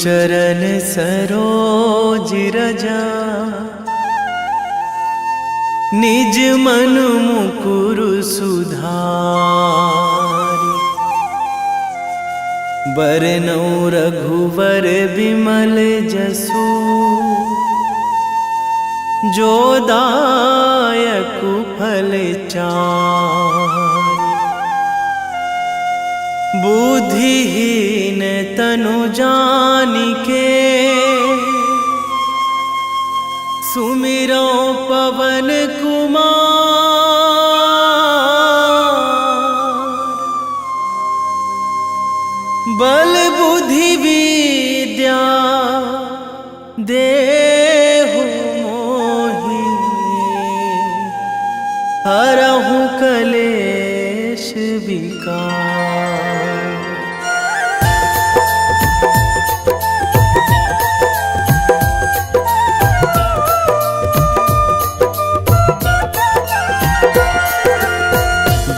चरण सरोज रजा, निज मन मुकुर सुधारि। बरनउँ रघुवर बिमल जसु, जो दायक फल चारि। बुद्धिहीन तनु जानिके, सुमिरो पवन कुमार। बल बुद्धि विद्या देहु मोहि, हरहु कलेश विकार।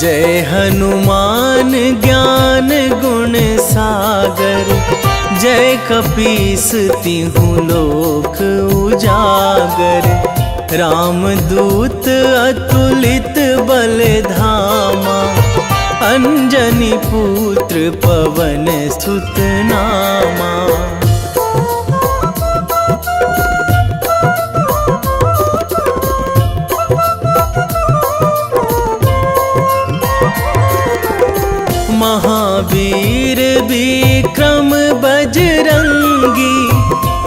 जय हनुमान ज्ञान गुण सागर, जय कपीस तिहु लोक उजागर। रामदूत अतुलित बल धामा, अंजनी पुत्र पवन सुत नामा। महावीर विक्रम बजरंगी,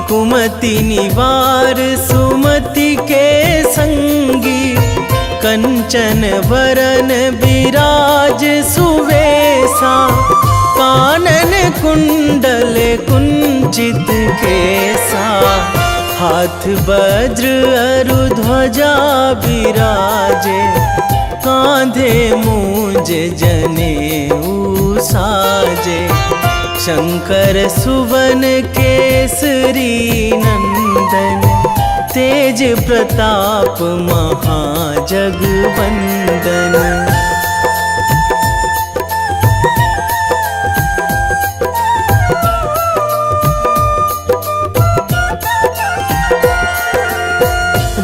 कुमति निवार सुमति के संगी। कंचन वरन विराज सुवेशा, कानन कुंडल कुंचित केसा। हाथ वज्र अरु ध्वजा विराजे, कांधे मूंज जनेऊ साजे। शंकर सुवन केसरी नंदन, तेज प्रताप महाजगवंदन।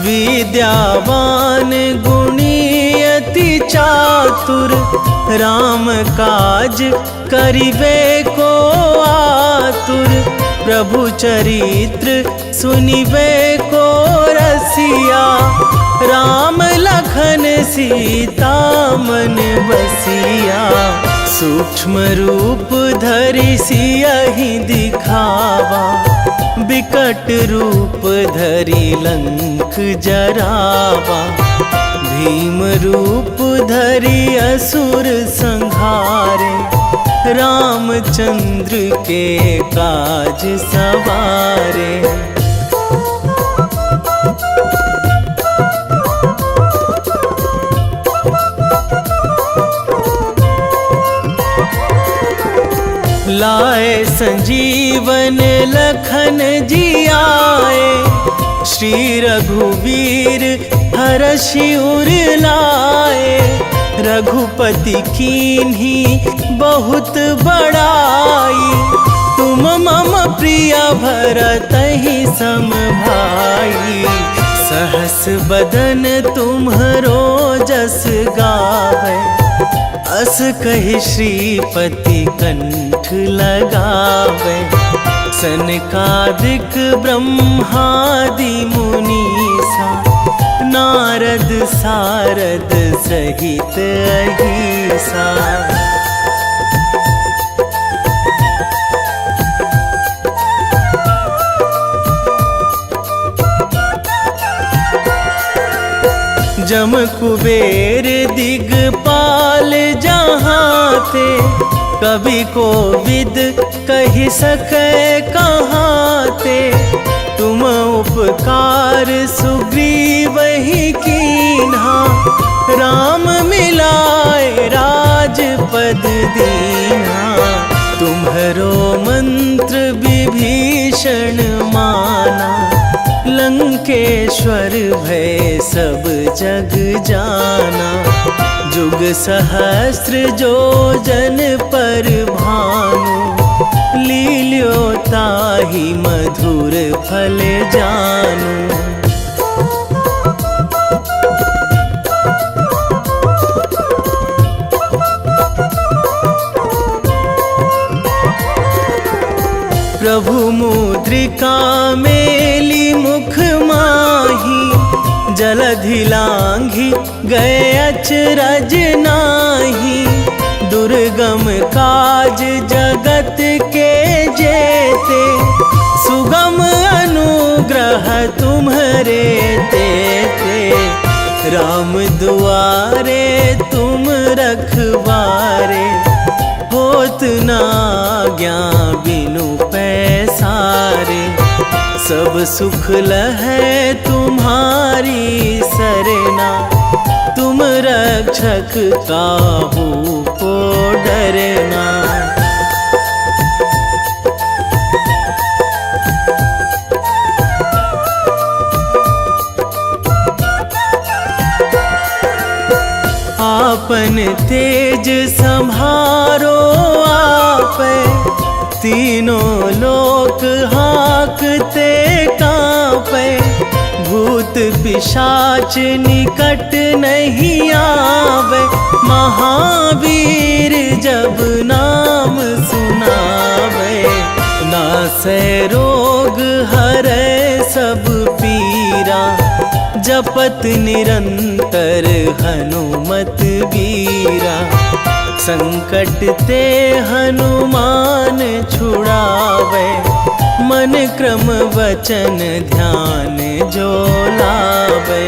विद्यावान गुणी अति चातुर, राम काज करिबे को आतुर। प्रभु चरित्र सुनिबे को रसिया, राम लखन सीता मन बसिया। सूक्ष्म रूप धरि सियहि दिखावा, बिकट रूप धरि लंक जरावा। भीम रूप धरि असुर संहारे, रामचंद्र के काज सवारे। लाए संजीवन लखन जियाए, श्री रघुवीर हरषि उर लाए। रघुपति कीन्ही बहुत बड़ाई, तुम मम प्रिय भरतहि सम भाई। सहस बदन तुम्हरो जस गावै, अस कहि श्रीपति कंठ लगावै। सनकादिक ब्रह्मादि मुनीसा, नारद सारद सहित अहिसा। जम कुबेर दिगपाल जहाँ थे, कवि कोविद कहि सकै कहाँ ते। तुम उपकार सुग्रीवहि कीन्हा, राम मिलाए राजपद दीन्हा। तुम्हरो मंत्र विभीषण माना, लंकेश्वर भय सब जग जाना। जुग सहस्र जो जन पर भानु, लील्यो ताहि मधुर फल जानू। प्रभु मुद्रिका मेली मुख माही, जलधि लांघी गए अचरज नाही। दुर्गम काज जगत के जेते, सुगम अनुग्रह तुम्हरे तेते। राम दुआरे तुम रखवारे, होत ना आज्ञा बिनु पैसारे। सब सुख लहै तुम्हारी सरना, तुम रक्षक काहू को डरना। आपन तेज संहारो आपै, तीनों लोक हाकते कांपै। भूत पिशाच निकट नहीं आवे, महावीर जब नाम सुनावे। नासै रोग हरै सब पीरा, जपत निरंतर हनुमत वीरा। संकट ते हनुमान छुड़ावे, मन क्रम वचन ध्यान जो लावे।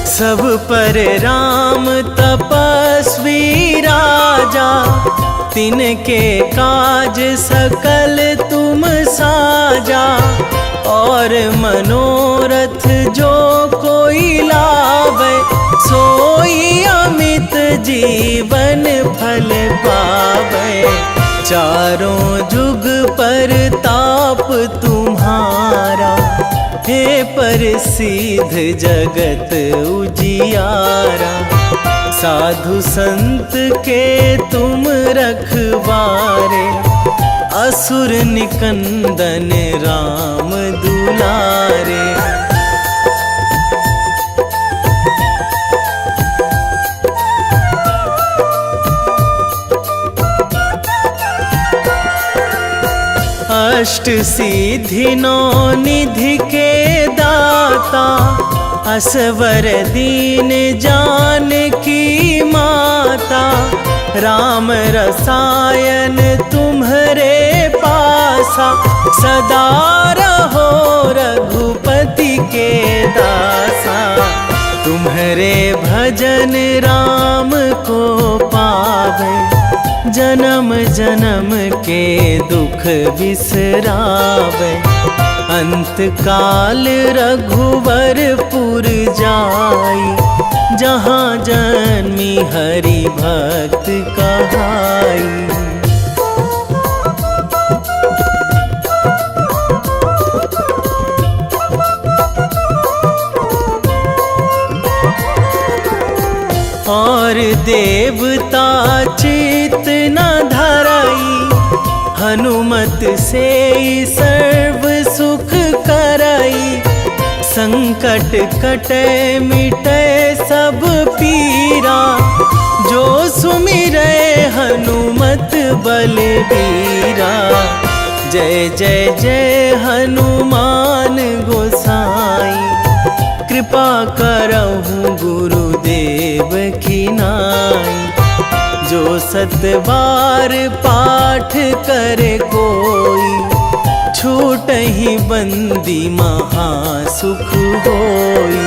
सब पर राम तपस्वी राजा, तिनके काज सकल तुम साजा। और मनोरथ जो कोई लावे, सोई अमित जीवन फल पावे। चारों जुग पर ताप तुम्हारा, हे प्रसिद्ध जगत उजियारा। साधु संत के तुम रखवारे, असुर निकंदन राम दुलारे। अष्ट सिद्धि नौ निधि के दाता, असवर दीन जानकी माता। राम रसायन तुम्हरे पासा, सदा रहो रघुपति के दासा। तुम्हरे भजन राम को पावे, जन्म जन्म के दुख बिसरावे। अंत काल रघुवरपुर जाई, जहाँ जन्मी हरि भक्त कहाई। और देवता चित न धराई, हनुमत से सर्व सुख कराई। संकट कटे मिटे सब पीरा, जो सुमिरै हनुमत बलबीरा। जय जय जय हनुमान गोसाई, कृपा करहु गुरुदेव की नाई। जो सतबार पाठ करे कोई, छूटहि बंदी महासुख होई।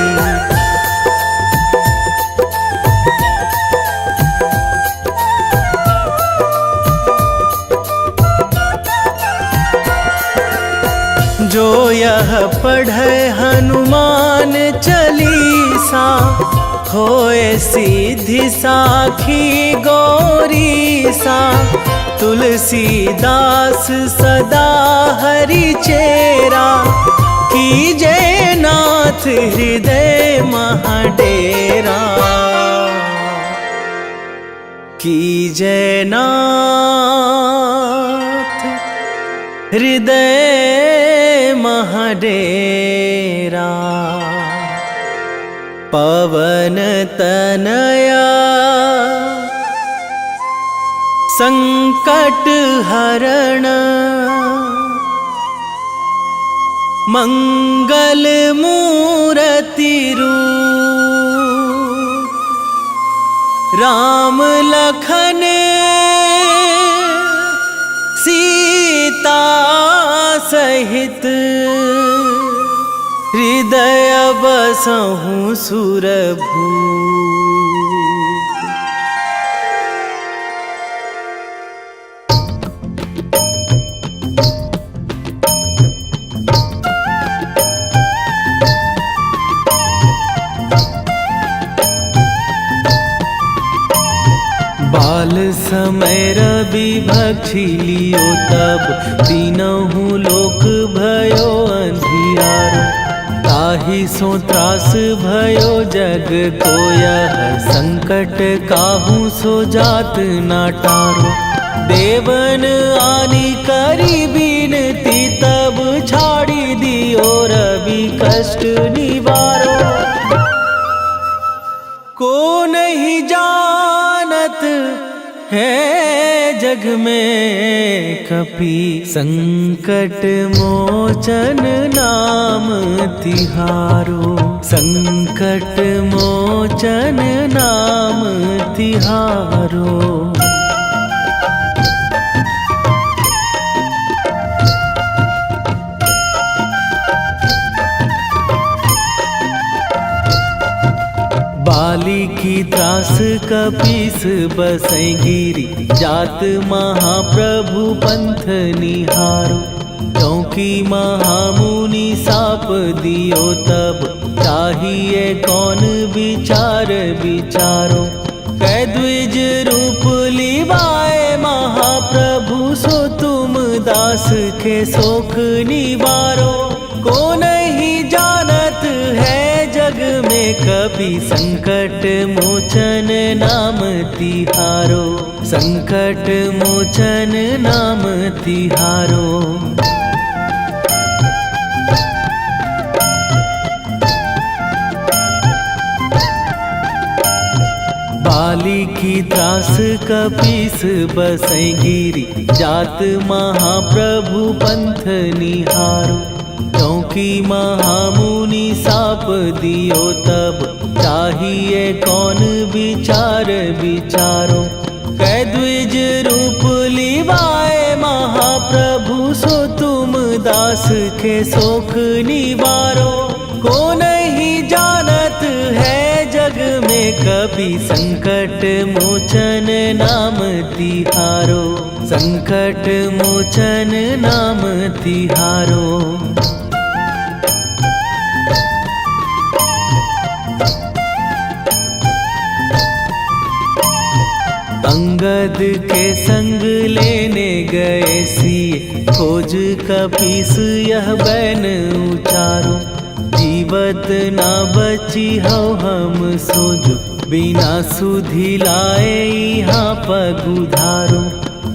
जो यह पढ़े हनुमान चालीसा, होए सीधी साखी गौरी सा। तुलसीदास सदा हरि चेरा, कीजे नाथ हृदय महाडेरा। कीजे नाथ हृदय महाडेरा। पवन तनया संकट हरण, मंगल मूर्ति रूप। राम लखन सीता सहित, हृदय बसहु सुरभूप। बाल समय रवि भक्षी लियो तब, तीनहु लोक भयो अंधियारो। ताहि सो त्रास भयो जग को यह, संकट काहू सो जात ना टारो। देवन आनी करी बिनती, तब छाड़ी दियो रवि कष्ट निवारो। को नहीं जानत है जग में कपि, संकट मोचन नाम तिहारो। संकट मोचन नाम तिहारो। बाली की त्रास कपीस बसै गिरी, जात महाप्रभु पंथ निहारो। क्योंकि महामुनि साप दियो तब, चाहिए कौन विचार विचारो। कै द्विज रूप लिवाए महाप्रभु, सो तुम दास के शोक निवारो। को नहीं जानत है जग में कपि, संकट मोचन नाम तिहारो। संकट मोचन नाम तिहारो। बाली की त्रास कपीस बसै गिरी, जात महाप्रभु पंथ निहारो। क्योंकि महामुनि साप दियो तब, चाहिए कौन विचार विचारो। कै द्विज रूप लिवाए महाप्रभु, सो तुम दास के शोक निवारो। को नहीं जानत है जग में कपि, संकट मोचन नाम तिहारो। संकट मोचन नाम तिहारो। अंगद के संग लेने गए सिए, खोज कपीस यह बैन उचारो। जीवत ना बची हो हम सोजो, बिना सुधि लाए यहाँ पगुधारो।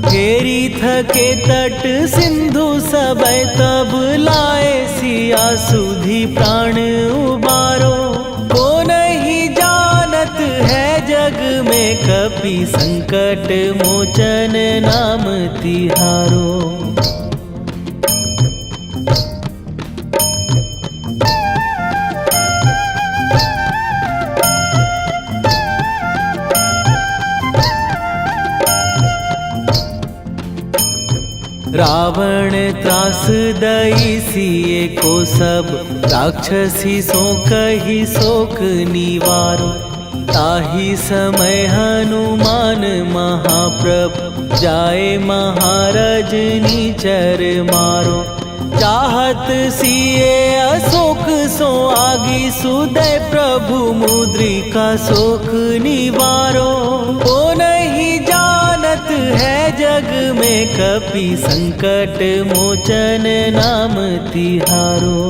फेरी थके तट सिंधु सबय, तब लाए सिया सुधि प्राण उबारो। को नहीं जानत है जग में कपि, संकट मोचन नाम तिहारो। रावण त्रास दई सिए को सब, राक्षसी सो कही शोक निवारो। ताहि समय हनुमान महाप्रभु, जाए महाराज निचर मारो। चाहत सिए अशोक सो आगी सुदय प्रभु मुद्रिका शोक निवारो। ओ नहीं जानत है जग में कपि संकट मोचन नाम तिहारो।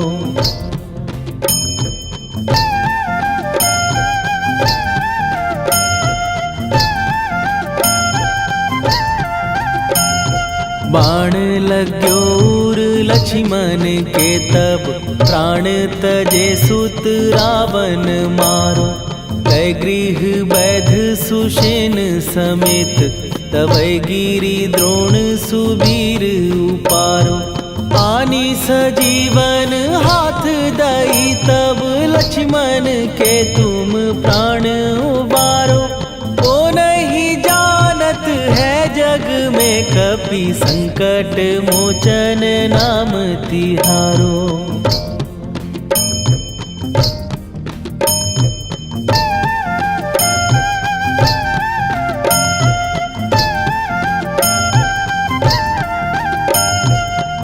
बाण लाग्यो उर लक्ष्मण के तब प्राण तजे सुत रावण मारो। कै गृह वैध सुषेण समेत तबै गिरि द्रोण सुबीर उपारो। आनी सजीवन हाथ दई तब लक्ष्मण के तुम प्राण उबारो। ओ नहीं जानत है जग में कपि संकट मोचन नाम तिहारो।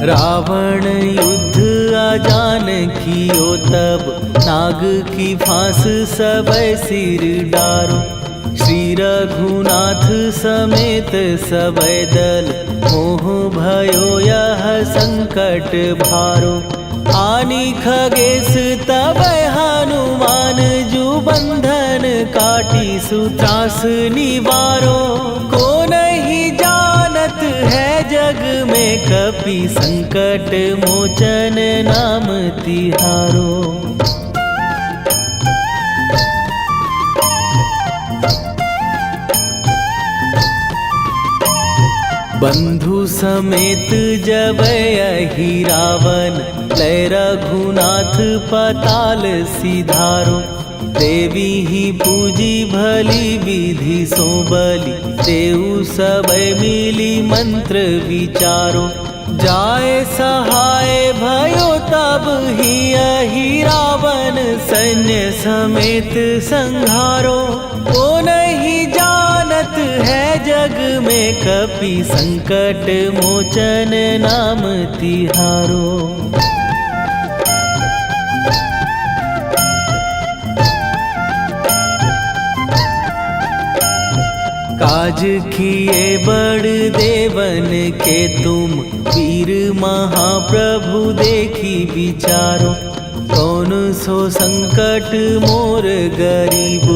रावण युद्ध आजान कियो तब नाग की फांस सबै सिर डारो। श्री रघुनाथ समेत सबै दल मोह भयो यह संकट भारो। आनी खगेश तबै हनुमान जु बंधन काटी सुत्रास निवारो। को नहीं जानत है जग में कपि संकट मोचन नाम तिहारो। बंधु समेत जबै अहि रावण लय रघुनाथ पताल सिधारो। देवी ही पूजी भली विधि सो बलि देऊ सबै मिली मंत्र विचारो। जाए सहाय भयो तब ही अहि रावण सैन्य समेत संहारो। ओ नहीं जानत है जग में कपि संकट मोचन नाम तिहारो। काज किए बड़ देवन के तुम वीर महाप्रभु देखी विचारो। कौन सो संकट मोर गरीब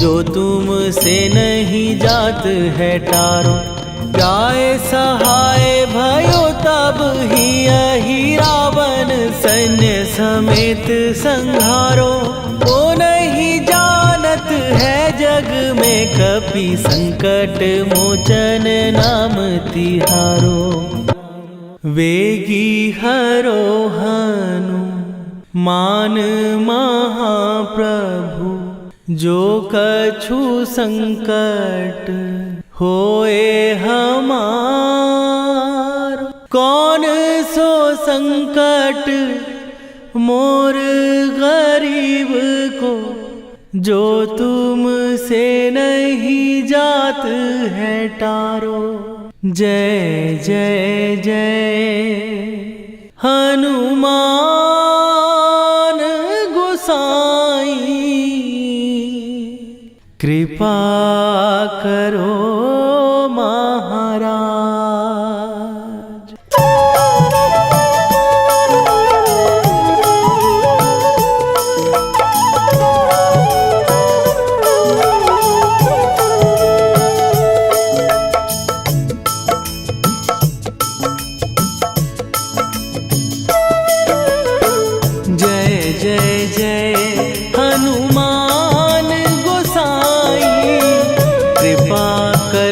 जो तुम से नहीं जात है टारो। जाए सहाय भयो तब ही अहि रावण सैन्य समेत संहारो। ओ नहीं जानत है जग में कपि संकट मोचन नाम तिहारो। वेगी हरो हनु मान महाप्रभु जो कछु संकट होए हमार। कौन सो संकट मोर गरीब को जो तुम से नहीं जात है टारो। जय जय जय हनुमान गोसाई कृपा करो महाराज। जय जय जय हनुमान गोसाई कृपा कर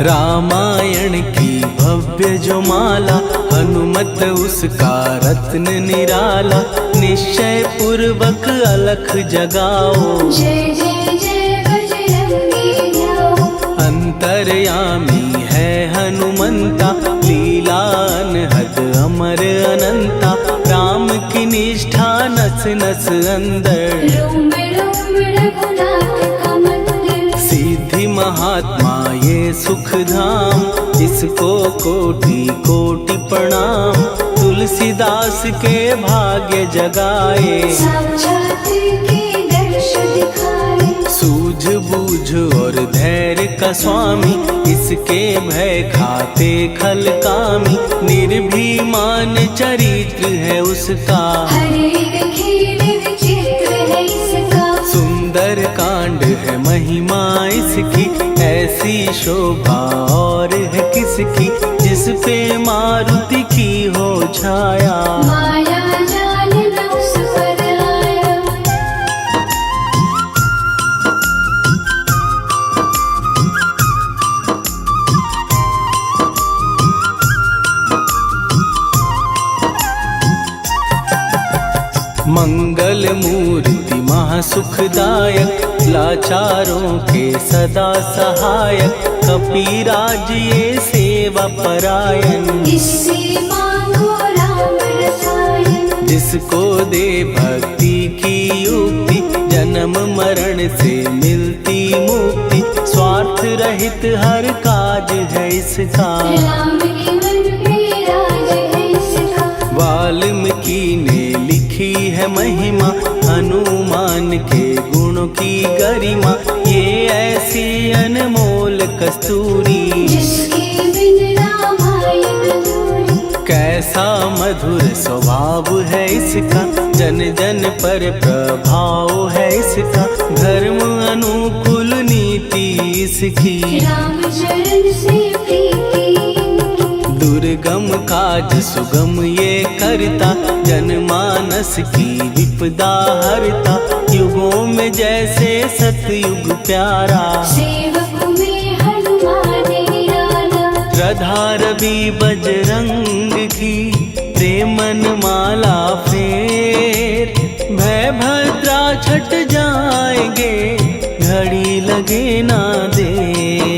रामायण की भव्य जो माला, हनुमत उसका रत्न निराला। निश्चय पूर्वक अलख जगाओ, जय जय जय बजरंगी ध्याओ। अंतर्यामी है हनुमंता, लीला अनहद अमर अनंता। राम की निष्ठा नस नस अंदर, रोम रोम रघुनाथ का मंदिर। सिद्धि महात्मा ये सुख धाम, इसको कोटि कोटि प्रणाम। तुलसीदास के भाग्य जगाए, साक्षात के दर्श दिखाए। सूझ बूझ और धैर्य का स्वामी, इसके भय खाते खल कामी। निर्भीमान चरित्र है उसका, हर एक खेल विचित्र है इसका। सुंदर कांड है महिमा इसकी। ऐसी शोभा और है किसकी, जिस पे मारुति की हो छाया। माया जाल न उस पर आया। मंगल मूर्ति महासुखदायक, लाचारों के सदा सहायक। कपीराज ये सेवा परायण, इससे मांगो राम रसायन। जिसको दे भक्ति की युक्ति, जन्म मरण से मिलती मुक्ति। स्वार्थ रहित हर काज है इसका, राम के मन पे राज है इसका। वाल्मीकि ने लिखी है महिमा, हनुमान के गुणों की गरिमा। ये ऐसी अनमोल कस्तूरी, जिसके बिन रामायण अधूरी। कैसा मधुर स्वभाव है इसका, जन जन पर प्रभाव है इसका। धर्म अनुकूल नीति इसकी, राम चरण से प्रीति। दुर्गम काज सुगम ये करता, जनमानस की विपदा हरता। युगों में जैसे सतयुग प्यारा, सेवक में हनुमान निराला। श्रद्धा रवि बजरंग की, प्रेमन माला फेर। भय भद्रा छट जाएंगे, घड़ी लगे ना देर।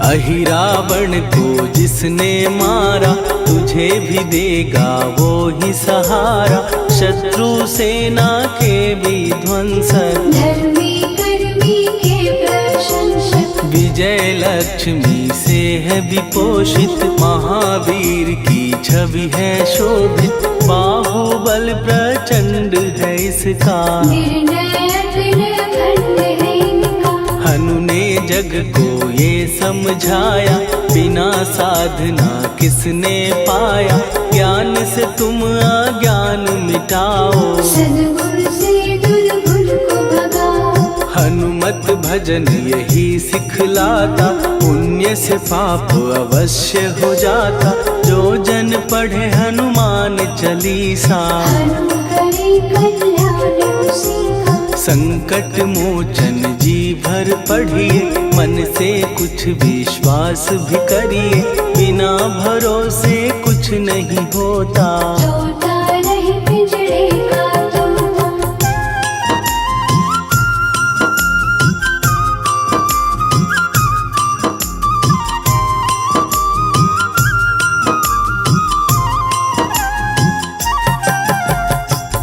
अहिरावण को जिसने मारा, तुझे भी देगा वो ही सहारा। शत्रु सेना के विध्वंसक, धर्मी कर्मी के प्रशंसक। विजय लक्ष्मी से है विपोषित, महावीर की छवि है शोभित। बाहुबल प्रचंड है इसका, निर्णयक अखंड है इनका। हनु ने जग को ये समझाया, बिना साधना किसने पाया। ज्ञान से तुम अज्ञान मिटाओ, सद्गुण से दुर्गुण को भगाओ। हनुमत भजन यही सिखलाता, पुण्य से पाप अवश्य हो जाता। जो जन पढ़े हनुमान चालीसा, हनु करे कल्याण उसी का। संकट मोचन जी भर पढ़िए, मन से कुछ विश्वास भी करिए। बिना भरोसे कुछ नहीं होता, तोता रहे पिंजरे का तोता।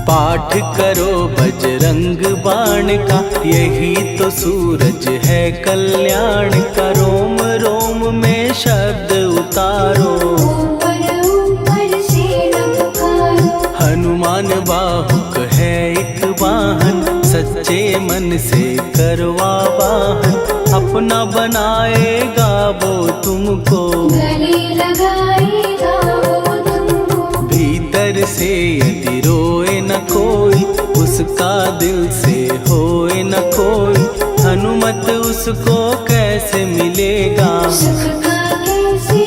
पाठ करो बजरंग बाण का, यही तो सूरज है कल्याण का। रोम रोम में शब्द उतारो, ऊपर ऊपर से न पुकारो। हनुमान बाहुक है एक वाहन, सच्चे मन से करवा वाहन। अपना बनाएगा वो तुमको, गले लगाएगा वो तुमको। भीतर से यदि रोए न कोई, उसका दिल से होए न कोई। हनुमत उसको कैसे मिलेगा, सुख का कैसे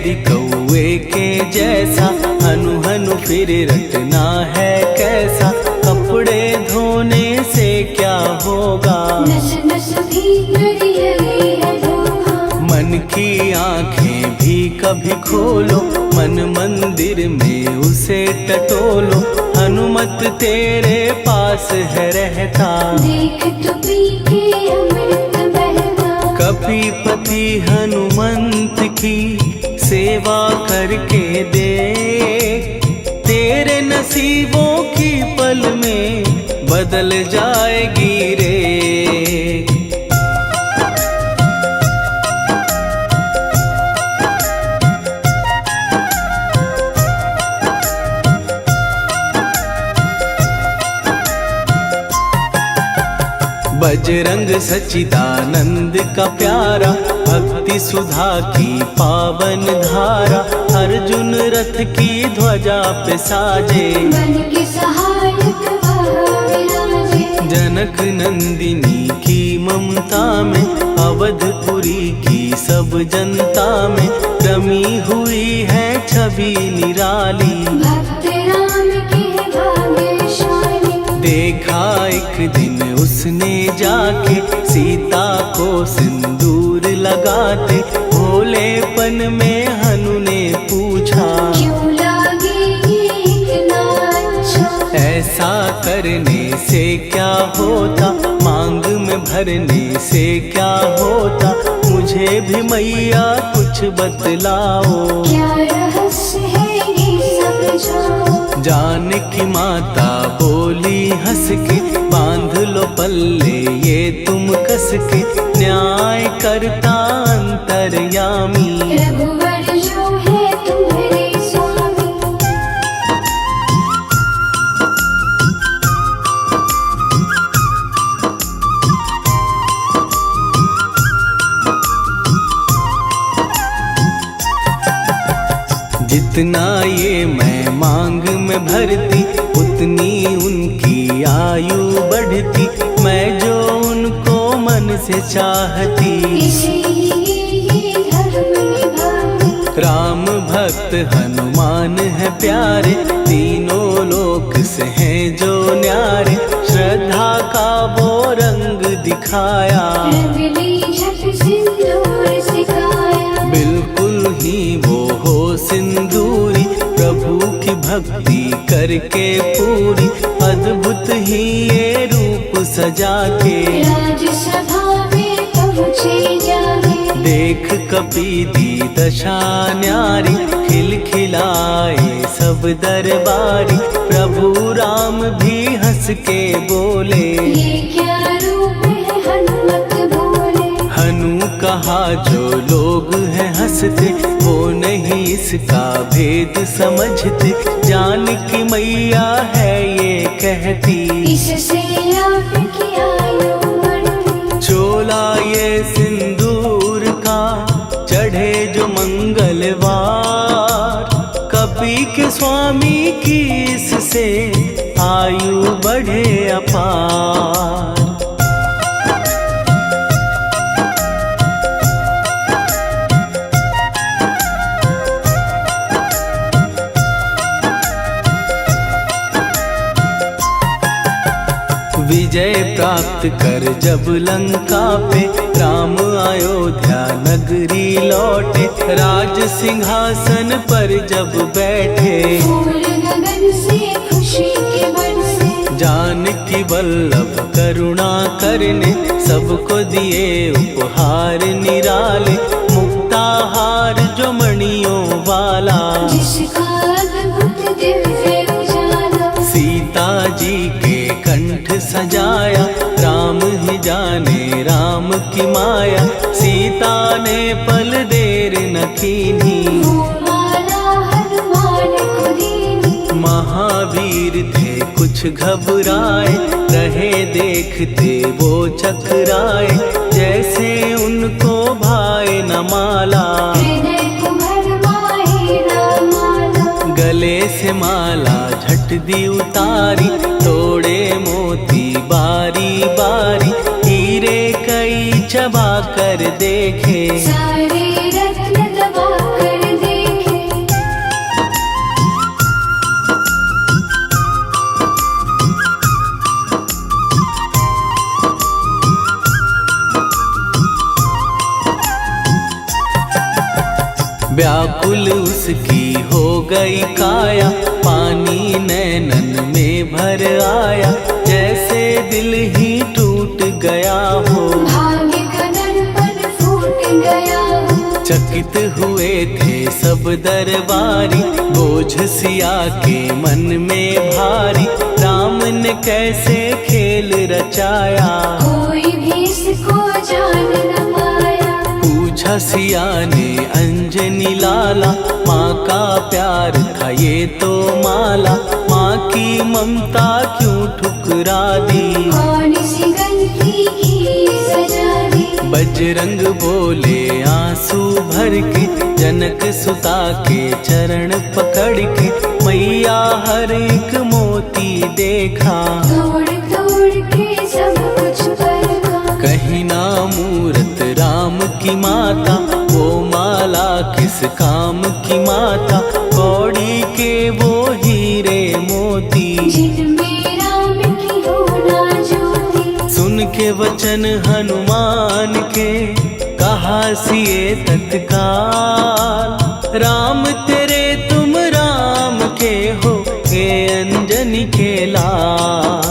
यदि कौए के जैसा हनु हनु फिर रटना है कैसा। कपड़े धोने से क्या होगा, नस नस भीतर यही है धोखा। मन की आंखें भी कभी खोलो, मन मंदिर में उसे टटोलो। हनुमत तेरे पास है रहता, देख तो पी के अमृत बहता। कपीपति हनुमंत की सेवा करके दे, तेरे नसीबों की पल में बदल जाएगी रे। बजरंग सच्चिदानंद का प्यारा, भक्ति सुधा की पावन धारा। अर्जुन रथ की ध्वजा पे साजे, बन के सहायक वहाँ विराजे। जनक नंदिनी की ममता में, अवधपुरी की सब जनता में रमी हुई है छवि निराली। भक्त राम के भाग्यशाली, देखा एक दिन उसने जाके सीता को सिंदूर लगाते। भोलेपन में हनु ने पूछा, क्यों लागे ये इतना अच्छा। ऐसा करने से क्या होता, मांग में भरने से क्या होता। मुझे भी मैया कुछ बतलाओ, क्या रहस्य है ये समझाओ। जानकी माता बोली हंस के, बांध लो पल्ले ये तुम कस के। न्याय करता अंतर्यामी, रघुवर जो है तुम्हारे स्वामी। जितना ये मैं मांग में भरती, उतनी उनकी आयु बढ़ती। मैं जो उनको मन से चाहती, इसीलिए धर्म निभाती। राम भक्त हनुमान है प्यारे, तीनों लोक से हैं जो न्यारे। श्रद्धा का वो रंग दिखाया, रंगली झट सिंदूर सिखाया। बिल्कुल ही वो हो सिंदूरी, प्रभु की भक्ति करके पूरी। अद्भुत ही ये रूप सजा के, राजसभा में पहुँचे जाके। देख कपीदी दशा न्यारी, खिलखिलाए सब दरबारी। प्रभु राम भी हंस के बोले, ये क्या रूप है हनुमत बोले। हनु कहा जो लोग हैं हंसते, वो नहीं इसका भेद समझते। जानकी मैया है ये कहती, इससे आपकी आयु बढ़ती। चोला ये सिंदूर का चढ़े जो मंगलवार। कपी के स्वामी की इससे आयु बढ़े अपार। विजय प्राप्त कर जब लंका पे, राम अयोध्या नगरी लौटे। राज सिंहासन पर जब बैठे, फूल गगन से खुशी के बरसे। जानकी वल्लभ करुणा करने, सबको दिए उपहार निराले। मुक्ताहार जो मणियों वाला, जिसका अद्भुत दिव्य उजाला। सीता जी के कंठ सजाया। राम ही जाने राम की माया, सीता ने पल देर न कीन्ही। वो माला हनुमान को दीनी। महावीर थे कुछ घबराए, रहे देखते वो चकराए। जैसे उनको भाए न माला, हृदय को भरमाए न माला। गले से माला झट दी उतारी। तोड़े मोती बारी बारी, हीरे कई चबा कर देखे। सारे रत्न दबा कर देखे। व्याकुल उसकी हो गई काया, पानी नैनन में भर आया, जैसे दिल ही टूट गया हो। भाग्य का दर्पण फूट गया हो। चकित हुए थे सब दरबारी, बोझ सिया के मन में भारी, राम ने कैसे खेल रचाया, कोई भी इसको जान न पाया। पूछा सिया ने अंजनी लाला, माँ का प्यार था ये तो माला, माँ की ममता क्यों ठुकरा दी, कौन सी गलती की सजा दी। बजरंग बोले आंसू भर के, जनक सुता के चरण पकड़ के, मैया हर एक मोती देखा, तोड़ तोड़ के सब कुछ परखा। कहीं ना मूरत राम की माता, वो माला किस काम की माता, कौड़ी के वो हीरे मोती, जिनमें राम की हो ना ज्योति। सुन के वचन हनुमान के, कहा सिए तत्काल, राम तेरे तुम राम के हो, ये अंजनी के लाल।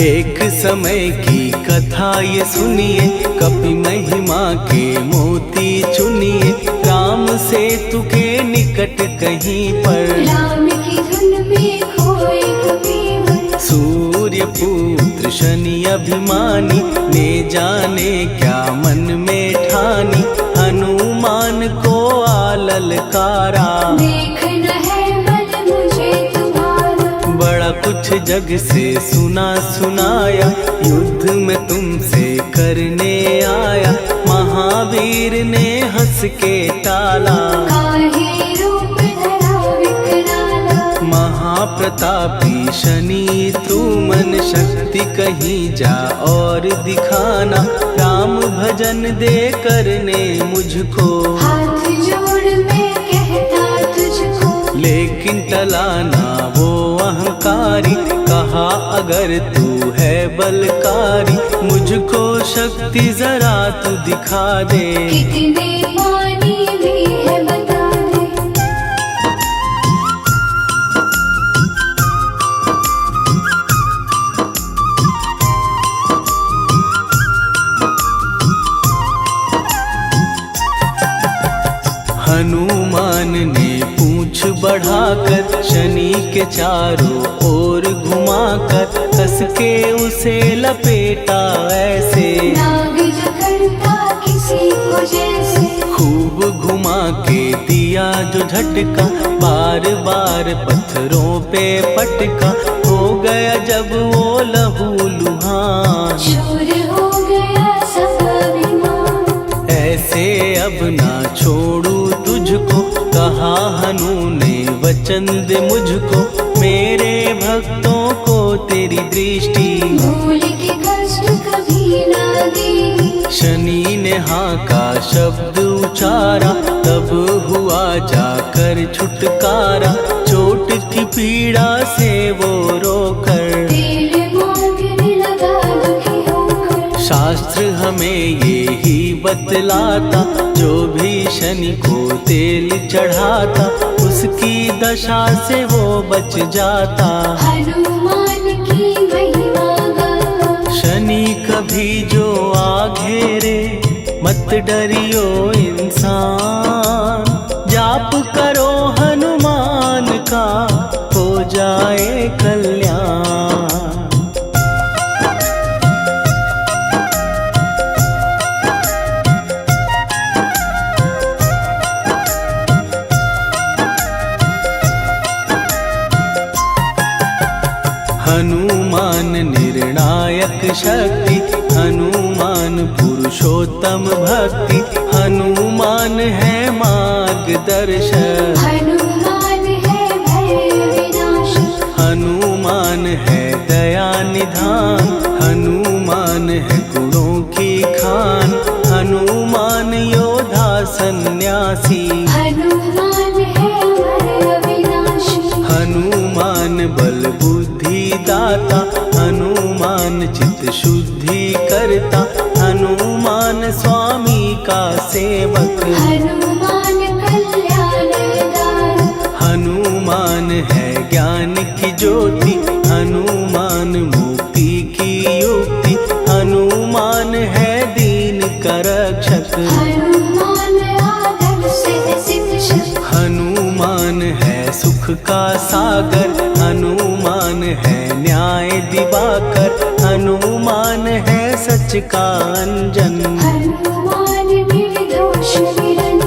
एक समय की कथा ये सुनिए, कपि महिमा के मोती चुनिए, राम सेतु के निकट कहीं पर, राम की धुन में खोए कबीर। सूर्य पुत्र शनि अभिमानी, ने जाने क्या मन में ठानी, हनुमान को आललकारा, देखना है मन मुझे तुम्हारा। बड़ा कुछ जग से सुना सुनाया, युद्ध में तुमसे करने आया, महावीर ने हंस के टाला, काहे रूप धरा विकराला। महाप्रतापी शनि तू मन शक्ति कहीं जा और दिखाना, राम भजन दे करने मुझको, हाथ जोड़ मैं कहता तुझको। लेकिन टलाना वो अहंकारी, कहा अगर तू है बलकारी, मुझको शक्ति जरा तू दिखा दे, कितने पानी भी है बता दे। हनुमान ने पूंछ बढ़ाकर, शनि के चारों ओर घुमाकर, कस के उसे लपेटा ऐसे, नाग जो करता किसी को जैसे। खूब घुमा के दिया जो झटका, बार बार पत्थरों पे पटका, हो गया जब वो लहू लुहान, चूर हो गया सब अभिमान। ऐसे अब ना छोड़ू तुझको, कहा हनु ने वचन दे मुझको, मेरे भक्तों को तेरी दृष्टि, भूल के कष्ट कभी ना देगी। शनि ने हाँ का शब्द उचारा, तब हुआ जाकर छुटकारा, चोट की पीड़ा से वो रोकर, तेल मांगने लगा दुखी होकर। शास्त्र हमें ये ही बतलाता, जो भी शनि को तेल चढ़ाता, उसकी दशा से वो बच जाता, हनुमान की महिमा गाता। शनि कभी जो आ घेरे, मत डरियो इंसान, जाप करो हनुमान का, हो जाए कल्याण। हनुमान निर्णायक शक्ति, हनुमान पुरुषोत्तम भक्ति, हनुमान है मार्गदर्शक, हनुमान है भय विनाशक। हनुमान है दया निधान, हनुमान है गुणों की खान, हनुमान योद्धा सन्यासी, हनुमान है हनुमान बल बुद्धि दाता, हनुमान चित्त शुद्धि करता, हनुमान स्वामी का सेवक। हनुमान कल्याणदायक, हनुमान है ज्ञान की ज्योति, हनुमान मुक्ति की युक्ति, हनुमान है दीन का रक्षक। हनुमान आदर्श शिक्षक, हनुमान है सुख का सागर, हनुमान है न्याय दिवाकर, हनुमान है सच का अंजन। हनुमान निर्दोष निरंजन।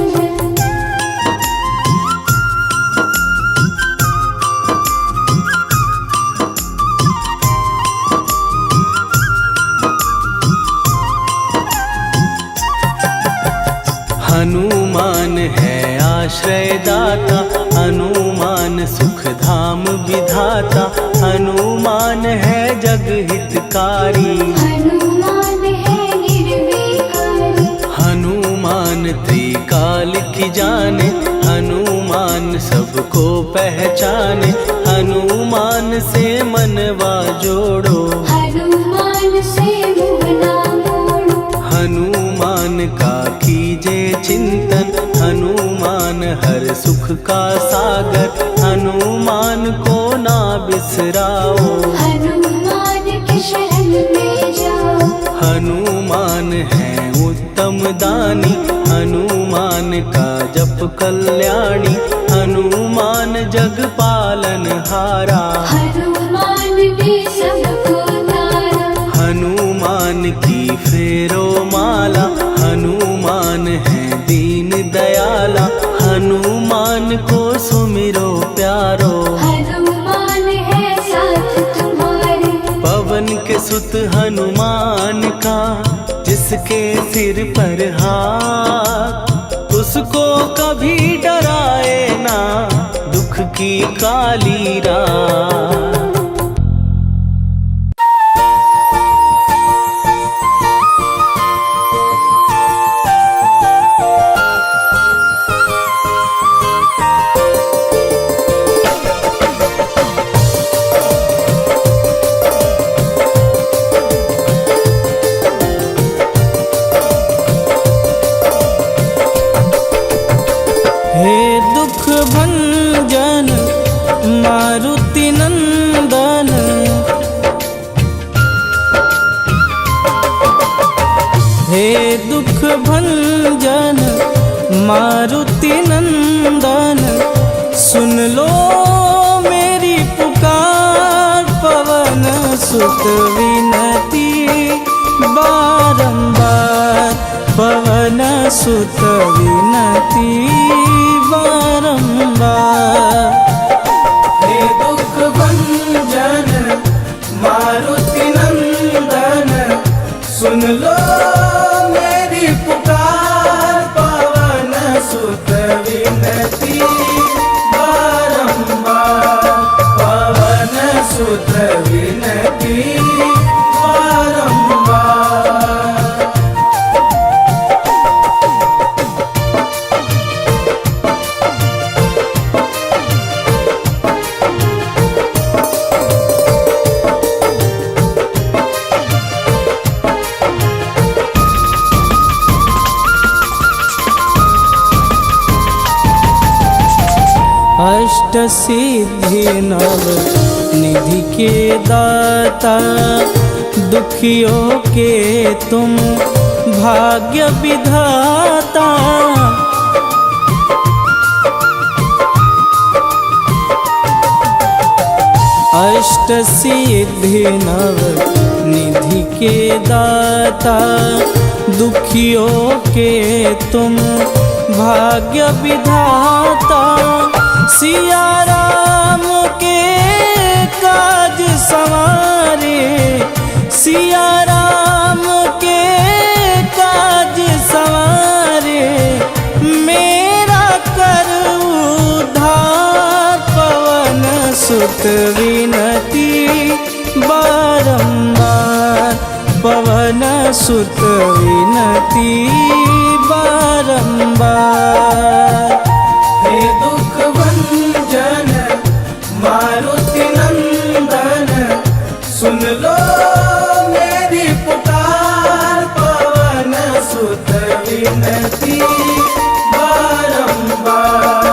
हनुमान है आश्रय दाता, हनुमान सुख धाम विधाता, हनुमान है जग हितकारी। हनुमान है निर्विकारी, हनुमान त्रिकाल की जाने, हनुमान सबको पहचाने, हनुमान से मनवा जोड़ो। हनुमान से मुँह ना मोड़ो। हनुमान का कीजे चिंतन, हनुमान हर सुख का सागर, हनुमान को ना बिसराओ। हनुमान के शरण में जाओ। हनुमान है उत्तम दानी, हनुमान का जप कल्याणी, हनुमान जग पालन हारा। हनुमान ने सबको तारा। हनुमान की फेरो माला, हनुमान है दीन दयाला, हनुमान को सुमिरो प्यारो। हनुमान है साथ तुम्हारे। पवन के सुत हनुमान का, जिसके सिर पर हाथ, उसको कभी डराए ना दुख की काली रात। हे दुख भंजन मारुति नंदन, हे दुख भंजन मारुति नंदन, सुन लो मेरी पुकार, पवन सुत विनती बारंबार, पवन सुत विनती बारंबार। हे दुख भंजन मारुति नंदन, सुन लो मेरी पुकार, पवन सुत विनती बारंबार, पवन सुत विनती बारंबार। अष्ट सिद्धि नव निधि के दाता, दुखियों के तुम भाग्य विधाता। अष्ट सिद्धि नव निधि के दाता, दुखियों के तुम भाग्य विधाता। सिया राम के काज सवारे, सिया राम के काज सवारे, मेरा कर उद्धार, पवन सुत विनती बारंबार, पवन सुत विनती बारंबार। हे दुख भंजन मारुति बारंबार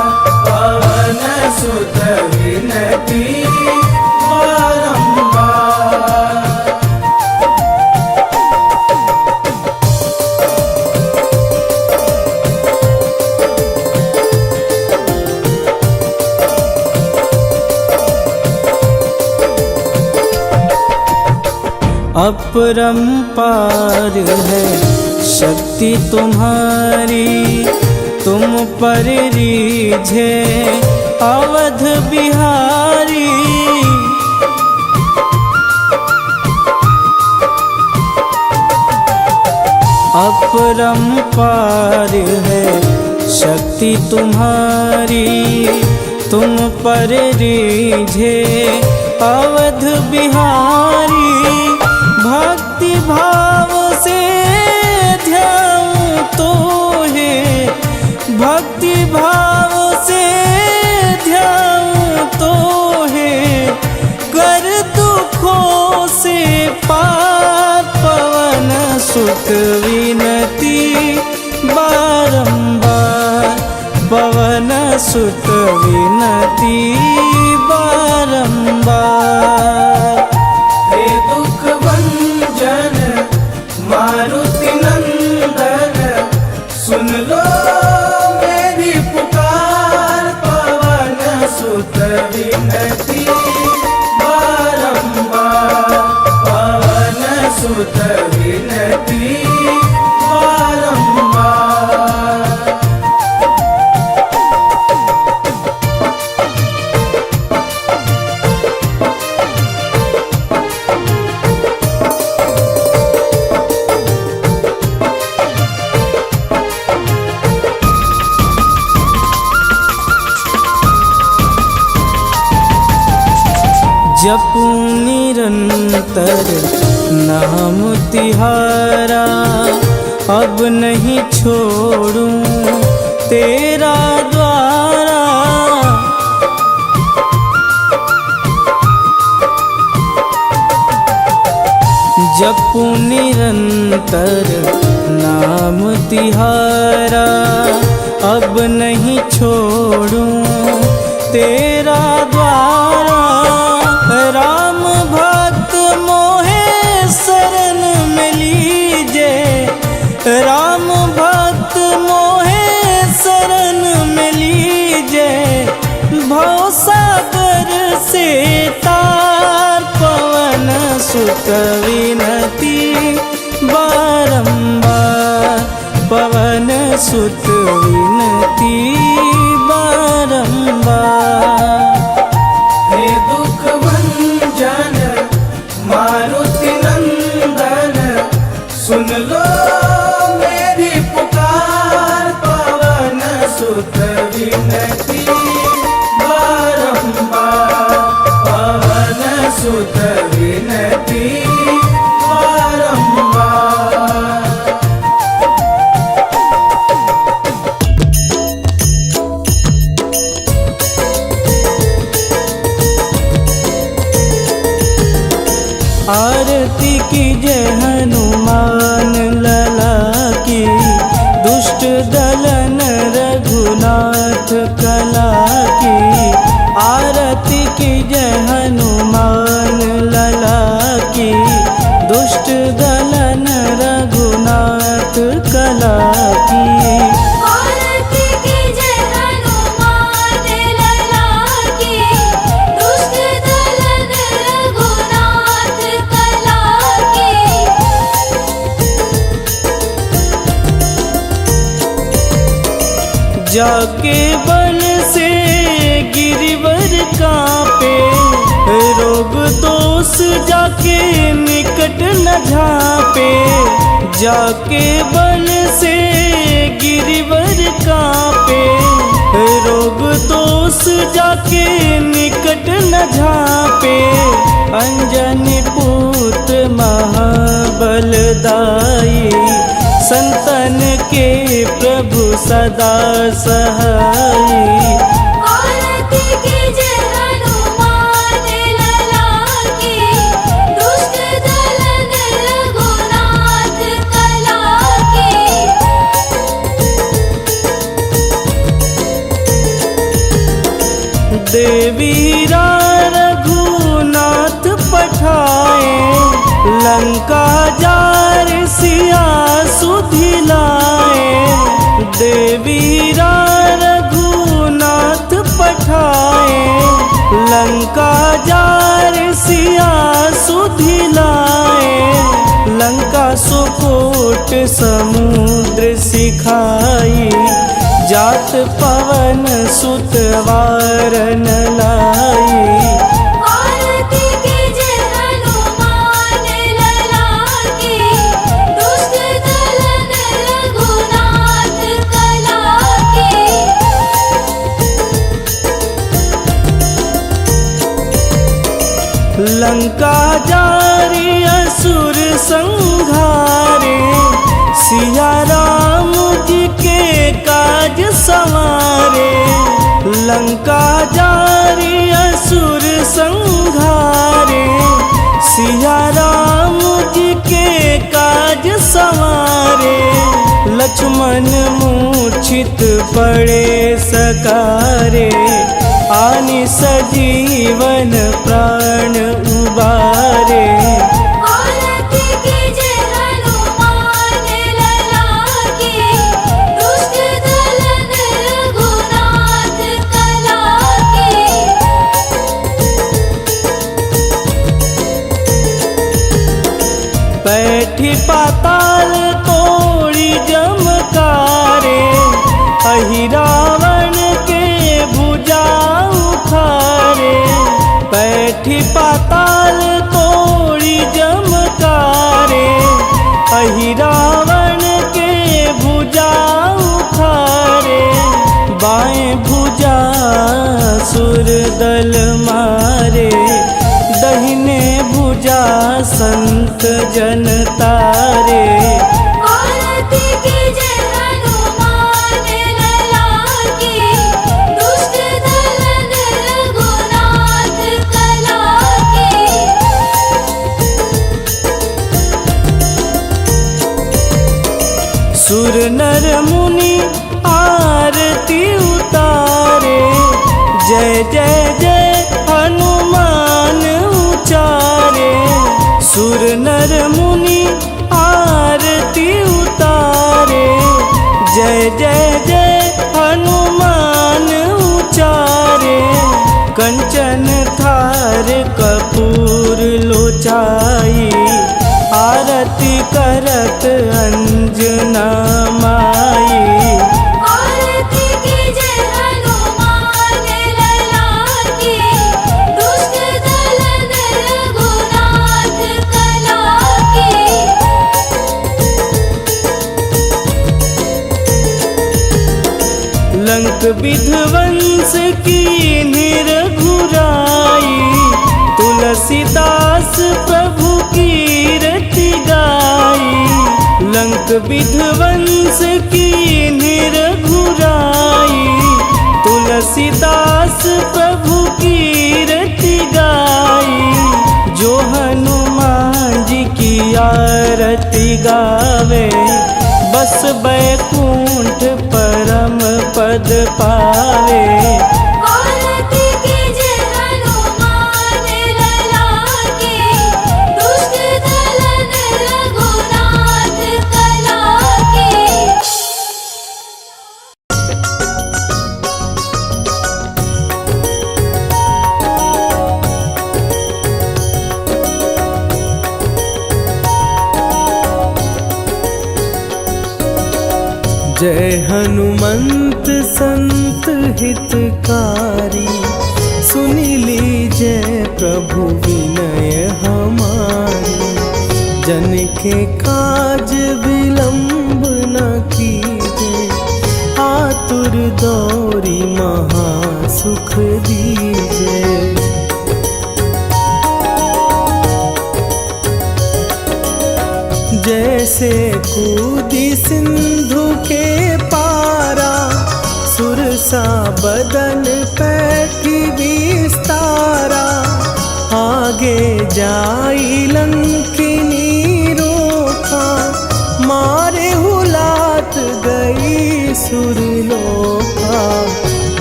पवन सुत विनती बारंबार। अपरंपार है शक्ति तुम्हारी, तुम पर रीझे अवध बिहारी। अपरंपार है शक्ति तुम्हारी, तुम पर रीझे अवध बिहारी। भक्ति भाव से ध्याऊं तो है, भक्ति भाव से ध्याऊं तो है, कर दुखों से पार पवन सुत विनती बारंबार पवन सुत विनती बारंबार। हे दुख भंजन मारुति नंदन, सुन लो मेरी पुकार पवन सुत विनती बारंबार पवन सुत विनती बारंबार। जपूं निरंतर नाम तिहारा, अब नहीं छोड़ूं तेरा द्वारा। जपूं निरंतर नाम तिहारा, अब नहीं छोड़ूं तेरा द्वारा। राम भक्त मोहे शरण में लीजे, राम भक्त मोहे शरण में लीजे। भवसागर से तार पवन सुत विनती बारंबार पवन सुत विनती बारंबार। हे दुख भंजन मारुति नंदन, सुन लो मेरी पुकार पवन सुत विनती बारंबार पवन सुत विनती बारंबार। आरती की जय हनुमान लला की, दुष्ट दलन रघुनाथ कला की। आरती की जय हनुमान लला की, दुष्ट दलन रघुनाथ कला की। आरती की जय हनुमान लला की, दुष्ट दलन रघुनाथ कला की। जाके बल से गिरिवर कांपे, रोग दोष जाके निकट न झांपे। जाके बल से गिरिवर कांपे, रोग दोष जाके निकट न झांपे। अंजनी पुत्र महाबलदाई, संतन के प्रभु सदा सहाई। आरती की जय हनुमान लला की, दुष्ट दलन रघुनाथ कला की। देवीरा रघुनाथ पठाए, लंका जार सिया सुधिलाए। देवीरा रघुनाथ पठाए, लंका जार सिया सुधिलाए। लंका सुकोट समुद्र सिखाई, जात पवन सुत वारन लाई। आरती कीजे हनुमान लला की, दुष्ट दलन रघुनाथ कला की। लंका जारी असुर संघारे, सिया राम जी के काज संवारे। लंका जारी असुर संघारे, सिया राम जी के काज संवारे। लक्ष्मण मूर्छित पड़े सकारे, आनि सजीवन प्राण उबारे। आरती कीजे हनुमान लला की, दुष्ट दलन रघुनाथ कला की। बैठी पाताल तोड़ी जमकारे, अहि रावण के भुजा उखारे। बैठी पाताल तोड़ी जमकारे, अहि रावण के भुजा उखारे। बाएं भुजा सुर दल मारे, दहिने भुजा संत जन तारे। आरती कीजे हनुमान लला की, दुष्ट दलन रघुनाथ कला की। सुर नर मुनि आरती उतारे, जय जय जय हनुमान उचारे। सुर नर मुनि आरती उतारे, जय जय जय हनुमान उचारे। कंचन थार कपूर लोचाई, आरती करत अंजना माई। आरती कीजे हनुमान लला की, दुष्ट दलन रघुनाथ कला की। लंक विध्वंस की निरघुराई, तुलसीदास प्रभु कीरति गाई। लंक विध्वंस की निरघुराई, तुलसीदास प्रभु कीरति गाई। जो हनुमान जी की आरती गावे, बस बैकुंठ परम पद पावे। आरती कीजे हनुमान लला की, दुष्ट दलन रघुनाथ कला की। जय हनुमंत संत हितकारी, सुनी लीजय प्रभु विनय हमारी। जन के काज विलंब न कीजे, आतुर दौरी महासुख दीजे। जैसे कूदी सिंधु के पारा, सुरसा बदन पैठी विस्तारा। आगे जाई लंकिनी रोखा, मारे हुलात गई सुरलोका।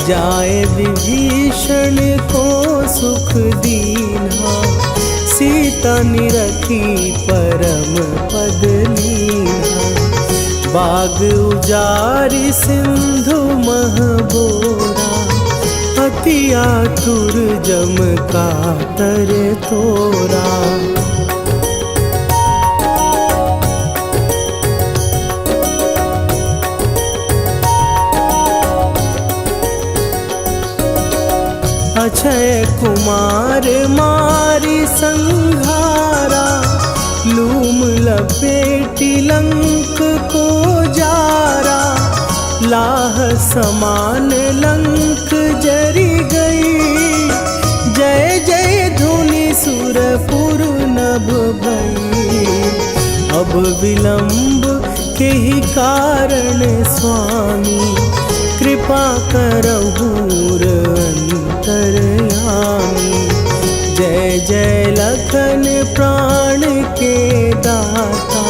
जाए विभीषण को सुख दीना, सीता निरखी परम पद लीना। बाग उजारि सिंधु मह बोरा, अति आतुर जम कातर तोरा। अक्षय कुमार मारी संघारा, लूम लपेटी लंक को जारा। लाह समान लंक जरी गई, जय जय धुनि सुरपुर नभ भई। अब विलंब के ही कारण स्वामी, कृपा करहु अंतरयामी। जय जय लखन प्राण के दाता,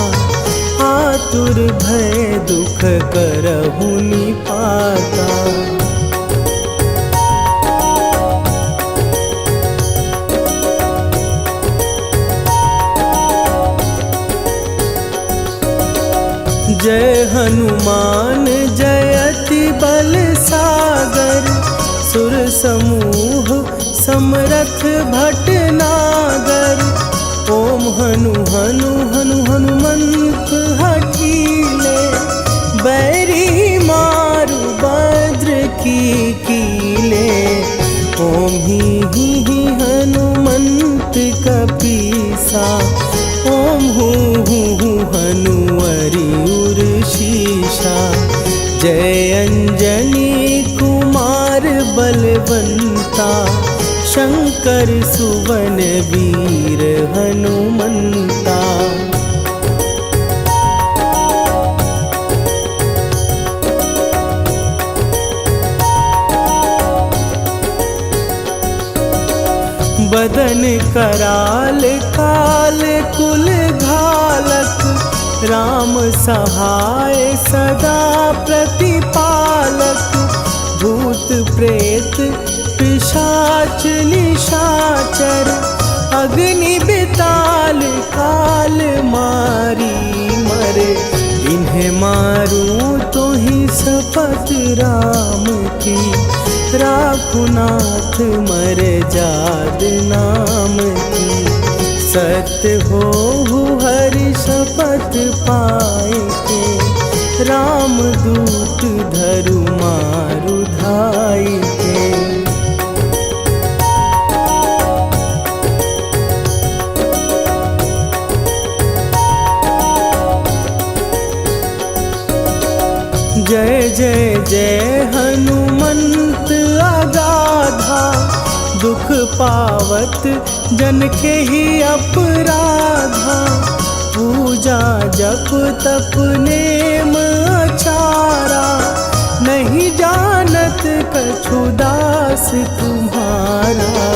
आतुर भय दुख करहु निपाता। जय हनुमान जयति बल सागर, सुर समूह समरथ भटनागर। ओम हनु हनु हनु हनुमंत हठीले, बैरी मारु भद्र की कीले। ओम ही हनुमंत कपीसा, ओम हूँ हनुवरि उर्शीषा। जय अंजनी कुमार बलवंता, शंकर सुवन वीर हनुमंता। बदन कराल काल कुल घालक, राम सहाय सदा प्रतिपालक। भूत प्रेत पिशाच निशाचर, अग्नि बिताल काल मारी मरे। इन्हें मारूं तो ही शपथ राम की, राखुनाथ मर जाद नाम की। सत्य हो हरि शपथ पाए के, राम दूत धरु मारु धाई के। जय जय जय हनुमंत अगाधा, दुख पावत जन के ही अपराधा। पूजा जप तप नेम आचारा, नहीं जानत कछु दास तुम्हारा।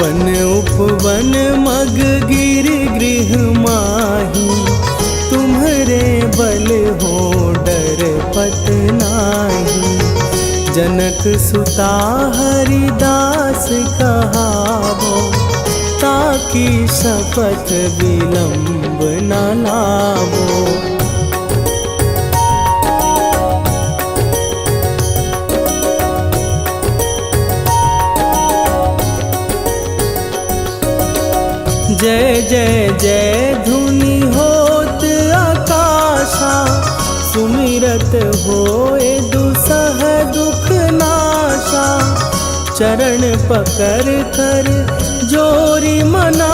वन उपवन मग गिर गृह माही, तुम्हरे बल हो डर पत नाही। जनक सुता हरिदास कहावो, ताकि शपथ विलंब न लावो। जय जय जय धुनि होत आकाशा, सुमिरत होए दुसह दुख नाशा। चरण पकड़ कर जोरी मना